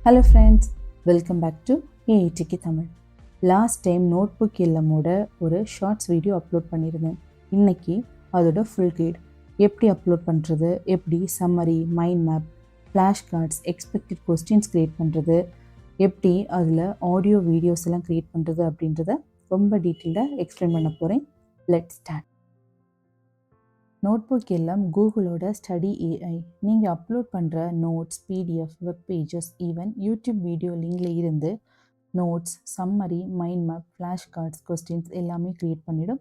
Hello friends, welcome back to ஏஐடிக்கு Tamil. Last time notebook இல்லமோட ஒரு ஷார்ட்ஸ் வீடியோ அப்லோட் பண்ணியிருந்தேன். இன்றைக்கி அதோட ஃபுல் கைட் எப்படி அப்லோட் பண்ணுறது, எப்படி summary, mind map, flash cards, expected questions create பண்ணுறது, எப்படி அதில் ஆடியோ வீடியோஸ் எல்லாம் க்ரியேட் பண்ணுறது அப்படின்றத ரொம்ப டீட்டெயில்டாக எக்ஸ்பிளைன் பண்ண போகிறேன். Let's start. நோட்புக் எல்லாம் கூகுளோட ஸ்டடி ஏஐ. நீங்கள் அப்லோட் பண்ணுற notes, PDF, web pages, even YouTube video லிங்கில் இருந்து notes, summary, mind map, flash cards, questions எல்லாமே க்ரியேட் பண்ணிவிடும்.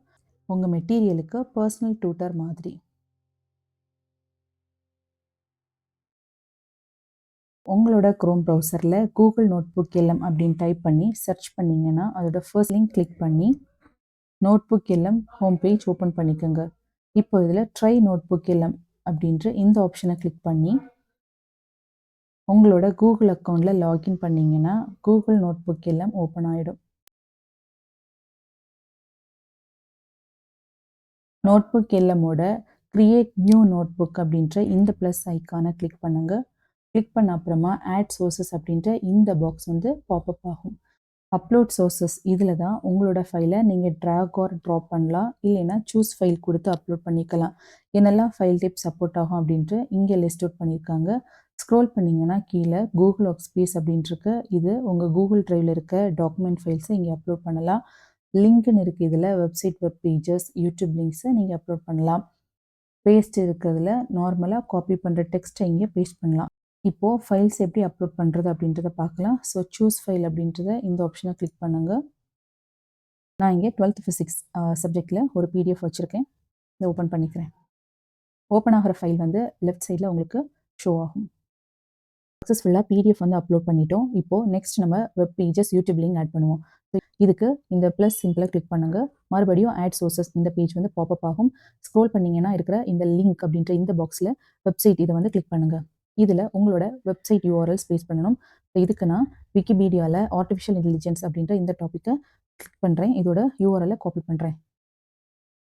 உங்கள் மெட்டீரியலுக்கு பர்சனல் டியூட்டர் மாதிரி. உங்களோட க்ரோம் ப்ரௌசரில் கூகுள் நோட்புக் எல்லாம் அப்படின்னு டைப் பண்ணி சர்ச் பண்ணிங்கன்னா அதோட ஃபர்ஸ்ட் லிங்க் கிளிக் பண்ணி நோட்புக் எல்லாம் ஹோம் பேஜ் ஓப்பன் பண்ணிக்கோங்க. இப்போ இதில் ட்ரை நோட்புக் எல்லாம் அப்படின்ற இந்த ஆப்ஷனை கிளிக் பண்ணி உங்களோட கூகுள் அக்கௌண்ட்டில் லாகின் பண்ணிங்கன்னா கூகுள் நோட்புக் எல்லாம் ஓப்பன் ஆகிடும். நோட்புக் எல்லாமோட கிரியேட் நியூ நோட்புக் அப்படின்ற இந்த ப்ளஸ் ஐக்கானை கிளிக் பண்ணுங்கள். கிளிக் பண்ண அப்புறமா ஆட் சோர்சஸ் அப்படின்ற இந்த பாக்ஸ் வந்து பாப்அப் ஆகும். அப்லோட் சோர்சஸ் இதில் தான் உங்களோட ஃபைலை நீங்கள் ட்ராக் ஆர் ட்ராப் பண்ணலாம், இல்லைன்னா சூஸ் ஃபைல் கொடுத்து அப்லோட் பண்ணிக்கலாம். என்னெல்லாம் ஃபைல் டைப் சப்போர்ட் ஆகும் அப்படின்ட்டு இங்கே லிஸ்ட் அவுட் பண்ணியிருக்காங்க. ஸ்க்ரோல் பண்ணிங்கன்னா கீழே கூகுள் ஒர்க் ஸ்பேஸ் அப்படின்ட்டுருக்கு. இது உங்கள் கூகுள் ட்ரைவில் இருக்க டாக்குமெண்ட் ஃபைல்ஸை இங்கே அப்லோட் பண்ணலாம். லிங்க்னு இருக்குது, இதில் வெப்சைட், வெப் பேஜஸ், யூடியூப் லிங்க்ஸை நீங்கள் அப்லோட் பண்ணலாம். பேஸ்ட் இருக்கிறதுல நார்மலாக காப்பி பண்ணுற டெக்ஸ்ட்டை இங்கே பேஸ்ட் பண்ணலாம். இப்போது ஃபைல்ஸ் எப்படி அப்லோட் பண்ணுறது அப்படின்றத பார்க்கலாம். ஸோ சூஸ் ஃபைல் அப்படின்றத இந்த ஆப்ஷனை கிளிக் பண்ணுங்கள். நான் இங்கே 12th ஃபிசிக்ஸ் சப்ஜெக்டில் ஒரு பிடிஎஃப் வச்சுருக்கேன். இதை ஓப்பன் பண்ணிக்கிறேன். ஓப்பன் ஆகிற ஃபைல் வந்து லெஃப்ட் சைடில் உங்களுக்கு ஷோ ஆகும். சக்ஸஸ்ஃபுல்லாக பிடிஎஃப் வந்து அப்லோட் பண்ணிட்டோம். இப்போது நெக்ஸ்ட் நம்ம web pages, YouTube link add பண்ணுவோம். இதுக்கு இந்த ப்ளஸ் சிம்பிளாக கிளிக் பண்ணுங்கள். மறுபடியும் ஆட் சோர்சஸ் இந்த பேஜ் வந்து பாப்அப் ஆகும். ஸ்க்ரோல் பண்ணிங்கன்னா இருக்கிற இந்த லிங்க் அப்படின்ற இந்த பாக்ஸில் வெப்சைட் இதை வந்து கிளிக் பண்ணுங்கள். இதில் உங்களோட வெப்சைட் யூஆர்எல் ஸ்பேஸ் பண்ணணும். இதுக்கு நான் விக்கிபீடியாவில் ஆர்டிஃபிஷியல் இன்டெலிஜென்ஸ் அப்படின்ற இந்த டாப்பிக்கை கிளிக் பண்ணுறேன். இதோட யூஆர்எல்லை காப்பி பண்ணுறேன்.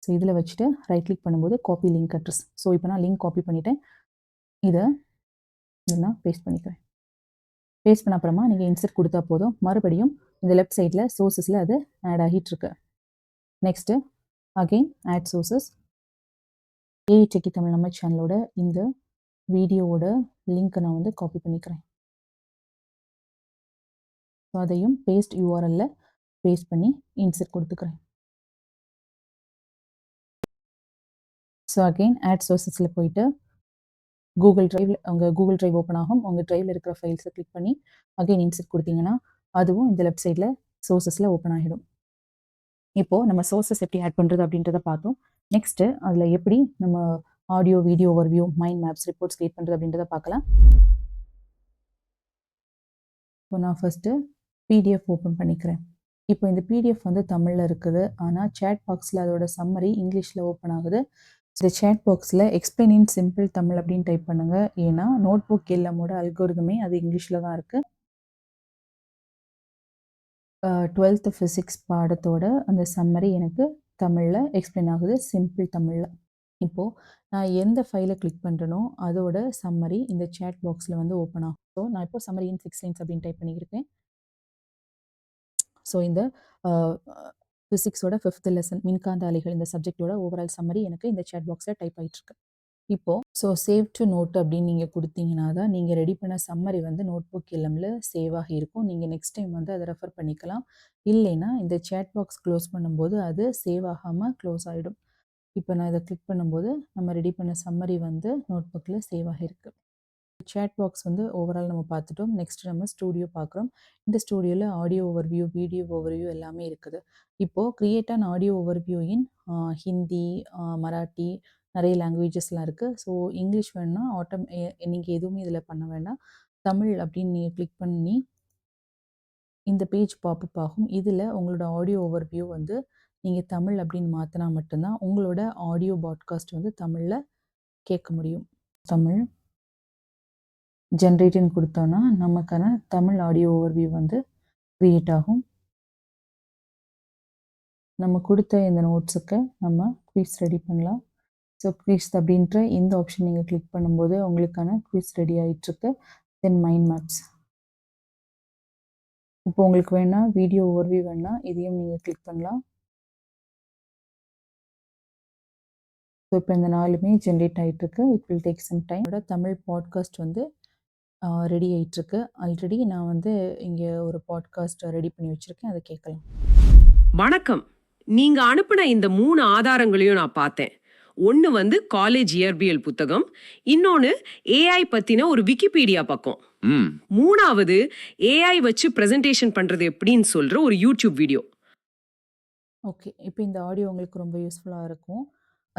ஸோ இதில் வச்சுட்டு ரைட் கிளிக் பண்ணும்போது காப்பி லிங்க் அட்ரஸ். ஸோ இப்போ நான் லிங்க் காப்பி பண்ணிவிட்டேன். இதெல்லாம் பேஸ்ட் பண்ணிக்கிறேன். பேஸ்ட் பண்ண அப்புறமா நீங்கள் இன்சர்ட் கொடுத்தா போதும். மறுபடியும் இந்த லெஃப்ட் சைடில் சோர்ஸஸில் அது ஆட் ஆகிட்டுருக்கு. Next again add sources. ஏஐடிக்கு தமிழ் நம்ம சேனலோட இந்த வீடியோவோட லிங்க்கை நான் வந்து காப்பி பண்ணிக்கிறேன். ஸோ அதையும் பேஸ்ட் யூஆர்எல்ல பேஸ்ட் பண்ணி இன்சர்ட் கொடுத்துக்கிறேன். ஸோ அகெயின் ஆட் சோர்சஸில் போயிட்டு கூகுள் ட்ரைவ், உங்கள் கூகுள் ட்ரைவ் ஓப்பன் ஆகும். உங்கள் ட்ரைவில் இருக்கிற ஃபைல்ஸை கிளிக் பண்ணி அகெயின் இன்சர்ட் கொடுத்தீங்கன்னா அதுவும் இந்த லெஃப்ட் சைடில் சோர்சஸில் ஓப்பன் ஆகிடும். இப்போது நம்ம சோர்சஸ் எப்படி ஆட் பண்ணுறது அப்படின்றத பார்த்தோம். நெக்ஸ்ட்டு அதில் எப்படி நம்ம audio, video overview, mind maps, reports create பண்ணுறது அப்படின்றத பார்க்கலாம். இப்போ நான் ஃபஸ்ட்டு பிடிஎஃப் ஓப்பன் பண்ணிக்கிறேன். இப்போ இந்த பிடிஎஃப் வந்து தமிழில் இருக்குது, ஆனால் சேட் பாக்ஸில் அதோட சம்மரி இங்கிலீஷில் ஓப்பன் ஆகுது. இந்த சேட் பாக்ஸில் எக்ஸ்பிளைன் இன் சிம்பிள் தமிழ் அப்படின்னு டைப் பண்ணுங்கள். ஏன்னா நோட்புக் எல்லாமோட அல்கோரிதமே அது இங்கிலீஷில் தான் இருக்குது. 12th ஃபிசிக்ஸ் பாடத்தோட அந்த சம்மரி எனக்கு தமிழில் எக்ஸ்பிளைன் ஆகுது, சிம்பிள் தமிழில். இப்போது நான் எந்த ஃபைலை கிளிக் பண்ணுறனோ அதோட சம்மரி இந்த சேட் பாக்ஸில் வந்து ஓப்பன் ஆகும். ஸோ நான் இப்போ சம்மரி இன் 6 லைன்ஸ் அப்படின்னு டைப் பண்ணியிருக்கேன். ஸோ இந்த ஃபிசிக்ஸோட 5th லெசன் மின்காந்த அலைகள் இந்த சப்ஜெக்டோட ஓவரால் சம்மரி எனக்கு இந்த சேட் பாக்ஸில் டைப் ஆகிட்டுருக்கு. இப்போது ஸோ சேவ் டு நோட் அப்படின்னு நீங்கள் கொடுத்தீங்கன்னா தான் நீங்கள் ரெடி பண்ண சம்மரி வந்து நோட்புக் எல்லமில் சேவ் ஆகி இருக்கும். நீங்கள் நெக்ஸ்ட் டைம் வந்து அதை ரெஃபர் பண்ணிக்கலாம். இல்லைன்னா இந்த சேட் பாக்ஸ் க்ளோஸ் பண்ணும்போது அது சேவ் ஆகாமல் க்ளோஸ் ஆகிடும். இப்போ நான் இதை கிளிக் பண்ணும்போது நம்ம ரெடி பண்ண சம்மரி வந்து நோட்புக்கில் சேவ் ஆகிருக்கு. சேட் பாக்ஸ் வந்து ஓவரால் நம்ம பார்த்துட்டோம். நெக்ஸ்ட் நம்ம ஸ்டூடியோ பார்க்குறோம். இந்த ஸ்டூடியோவில் ஆடியோ ஓவர்வியூ, வீடியோ ஓவர்வியூ எல்லாமே இருக்குது. இப்போது கிரியேட் அன் ஆடியோ ஓவர்வியூ இன் ஹிந்தி, மராட்டி, நிறைய லாங்குவேஜஸ்லாம் இருக்குது. ஸோ இங்கிலீஷ் வேணுன்னா நீங்கள் எதுவுமே இதில் பண்ண வேண்டாம். தமிழ் அப்படின்னு நீங்கள் கிளிக் பண்ணி இந்த பேஜ் பாப்அப் ஆகும். இதில் உங்களோட ஆடியோ ஓவர்வியூ வந்து நீங்கள் தமிழ் அப்படின்னு மாற்றினா மட்டும்தான் உங்களோட ஆடியோ பாட்காஸ்ட் வந்து தமிழில் கேட்க முடியும். தமிழ் ஜென்ரேட்டுன்னு கொடுத்தோன்னா நமக்கான தமிழ் ஆடியோ ஓவர்வியூ வந்து க்ரியேட் ஆகும். நம்ம கொடுத்த இந்த நோட்ஸுக்கு நம்ம குவிஸ் ரெடி பண்ணலாம். ஸோ குவிஸ் அப்படின்ற இந்த ஆப்ஷன் நீங்கள் கிளிக் பண்ணும்போது உங்களுக்கான குவிஸ் ரெடி ஆகிட்டுருக்கு. தென் மைண்ட் மேப்ஸ். இப்போ உங்களுக்கு வேணா வீடியோ ஓவர்வியூ வேணா இதையும் நீங்கள் கிளிக் பண்ணலாம். ஸோ இப்போ இந்த 4மே ஜென்ரேட் ஆகிட்டுருக்கு. It will take some time. Tamil podcast வந்து ரெடி ஆகிட்டுருக்கு. ஆல்ரெடி நான் வந்து இங்கே ஒரு பாட்காஸ்ட் ரெடி பண்ணி வச்சுருக்கேன், அதை கேட்கலாம். வணக்கம். நீங்க அனுப்பின இந்த 3 ஆதாரங்களையும் நான் பார்த்தேன். ஒன்று வந்து காலேஜ் இயற்பியல் புத்தகம், இன்னொன்று ஏஐ பற்றின ஒரு விக்கிபீடியா பக்கம், மூணாவது ஏஐ வச்சு ப்ரெசன்டேஷன் பண்ணுறது எப்படின்னு சொல்கிற ஒரு யூடியூப் வீடியோ. ஓகே, இப்போ இந்த ஆடியோ உங்களுக்கு ரொம்ப யூஸ்ஃபுல்லாக இருக்கும்.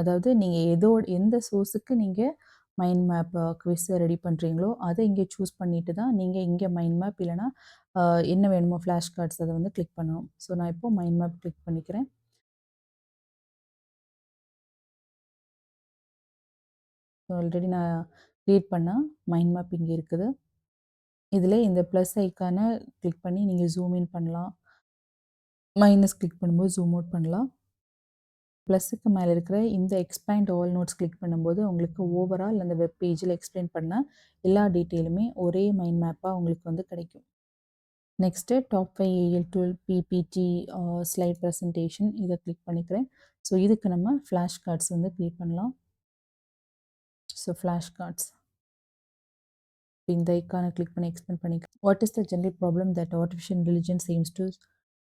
அதாவது நீங்கள் எந்த சோர்ஸுக்கு நீங்கள் மைண்ட் மேப் குவிஸை ரெடி பண்ணுறீங்களோ அதை இங்கே சூஸ் பண்ணிட்டு தான் நீங்கள் இங்கே மைண்ட் மேப் இல்லைனா என்ன வேணுமோ ஃப்ளாஷ் கார்ட்ஸ் அதை வந்து கிளிக் பண்ணணும். ஸோ நான் இப்போது மைண்ட் மேப் கிளிக் பண்ணிக்கிறேன். ஸோ ஆல்ரெடி நான் க்ரியேட் பண்ணால் மைண்ட் மேப் இங்கே இருக்குது. இதில் இந்த ப்ளஸ் ஐக்கானை கிளிக் பண்ணி நீங்கள் ஜூம் இன் பண்ணலாம், மைனஸ் கிளிக் பண்ணும்போது ஜூம் அவுட் பண்ணலாம். ப்ளஸுக்கு மேலே இருக்கிற இந்த எக்ஸ்பேண்ட் ஆல் நோட்ஸ் கிளிக் பண்ணும்போது உங்களுக்கு ஓவரால் அந்த வெப் பேஜில் எக்ஸ்பிளைன் பண்ண எல்லா டீட்டெயிலுமே ஒரே மைண்ட் மேப்பாக உங்களுக்கு வந்து கிடைக்கும். Next top 5 AL 12 PPT slide presentation இதை கிளிக் பண்ணிக்கிறேன். ஸோ இதுக்கு நம்ம ஃப்ளாஷ் கார்ட்ஸ் வந்து க்ரியேட் பண்ணலாம். ஸோ ஃப்ளாஷ் கார்ட்ஸ் இந்த ஐக்கானை கிளிக் பண்ணி எக்ஸ்பிளைன் பண்ணிக்கிறேன். What is the general problem that artificial intelligence aims to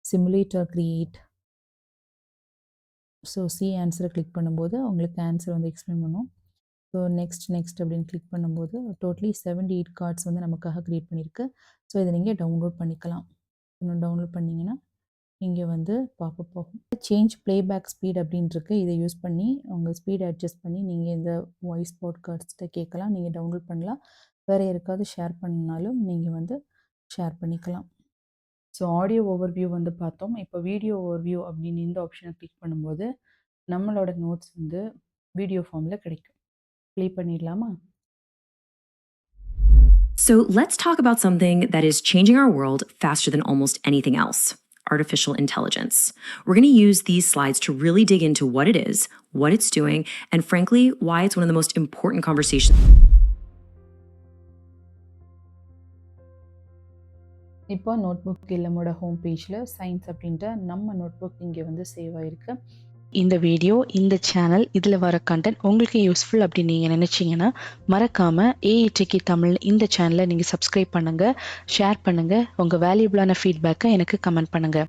simulate or create? So C ஆன்சரை கிளிக் பண்ணும்போது உங்களுக்கு ஆன்சர் வந்து எக்ஸ்பிளைன் பண்ணும். ஸோ நெக்ஸ்ட் அப்படின்னு கிளிக் பண்ணும்போது டோட்டலி 78 கார்ட்ஸ் வந்து நமக்காக க்ரியேட் பண்ணியிருக்கு. ஸோ இதை நீங்கள் டவுன்லோட் பண்ணிக்கலாம். இன்னும் டவுன்லோட் பண்ணிங்கன்னா இங்கே வந்து பாப்பப் ஆகும். சேஞ்ச் ப்ளேபேக் ஸ்பீட் அப்படின்ட்டுருக்கு. இதை யூஸ் பண்ணி உங்கள் ஸ்பீடை அட்ஜஸ்ட் பண்ணி நீங்கள் இந்த வாய்ஸ் பாட்காஸ்ட்டை கேட்கலாம், நீங்கள் டவுன்லோட் பண்ணலாம். வேறு யாருக்காவது ஷேர் பண்ணாலும் நீங்கள் வந்து ஷேர் பண்ணிக்கலாம். ஸோ ஆடியோ ஓவர்வியூ வந்து பார்த்தோம். இப்போ வீடியோ ஓவர்வியூ அப்படின்னு இந்த ஆப்ஷனை கிளிக் பண்ணும்போது நம்மளோட நோட்ஸ் வந்து வீடியோ ஃபார்மில் கிடைக்கும். ப்ளே பண்ணிடலாமா? So let's talk about something that is changing our world faster than almost anything else: artificial intelligence. We're going to use these slides to really dig into what it is, what it's doing, and frankly, why it's one of the most important conversations. இப்போ notebook இல்லமோட home பேஜில் science அப்படின்ற நம்ம notebook இங்கே வந்து save ஆகிருக்கு. இந்த video, இந்த channel, இதில் வர கண்டென்ட் உங்களுக்கு யூஸ்ஃபுல் அப்படின்னு நீங்கள் நினச்சிங்கன்னா மறக்காமல் ஏஐடிகே தமிழ் இந்த சேனலை நீங்கள் சப்ஸ்கிரைப் பண்ணுங்கள், ஷேர் பண்ணுங்கள், உங்கள் வேல்யூபிளான ஃபீட்பேக்கை எனக்கு கமெண்ட் பண்ணுங்கள்.